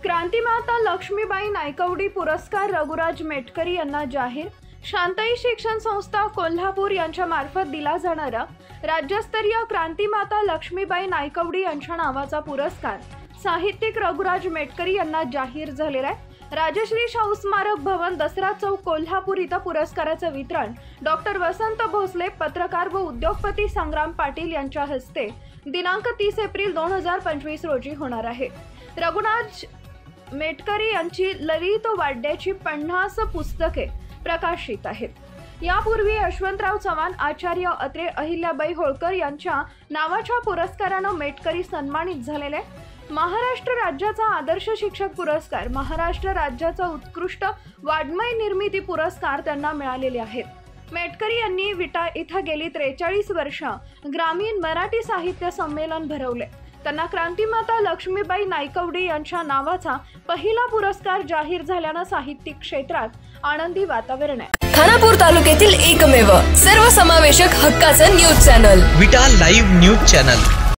क्रांतिमाता लक्ष्मीबाई नायकवडी पुरस्कार रघुराज मेटकरी यांना जाहीर। शांताई शिक्षण संस्था कोल्हापूर यांच्या मार्फत दिला जाणारा राज्यस्तरीय क्रांतिमाता लक्ष्मीबाई नायकवडी यांच्या नावाचा पुरस्कार साहित्यिक रघुराज मेटकरी यांना जाहीर झालेला आहे। राजश्री शाहू स्मारक भवन, दसरा चौक, कोल्हापूर इथं पुरस्काराचं वितरण डॉक्टर वसंत भोसले, पत्रकार व उद्योगपती संग्राम पाटील यांच्या हस्ते दिनांक 30 एप्रिल 2025 रोजी होणार आहे। रघुराज मेटकरी यांची ललित वाड्याची 50 पुस्तके प्रकाशित आहेत। यापूर्वी यशवंतराव चव्हाण, आचार्य अत्रे, अहिल्याबाई होळकर यांच्या नावाच्या पुरस्कारानं मेटकरी सन्मानित झालेले। महाराष्ट्र राज्याचा आदर्श शिक्षक पुरस्कार, महाराष्ट्र राज्याचा उत्कृष्ट वाङ्मय निर्मिती पुरस्कार त्यांना मिळालेले आहेत। मेटकरी यांनी विटा इथं गेली 43 वर्ष ग्रामीण मराठी साहित्य संमेलन भरवले। त्यांना क्रांतिमाता लक्ष्मीबाई नायकवडी यांच्या नावाचा पहिला पुरस्कार जाहीर झाल्यानं साहित्यिक क्षेत्रात आनंदी वातावरण आहे। खानापूर तालुक्यातील एकमेव सर्वसमावेशक हक्काचं न्यूज चॅनल विटा लाईव्ह न्यूज चॅनल।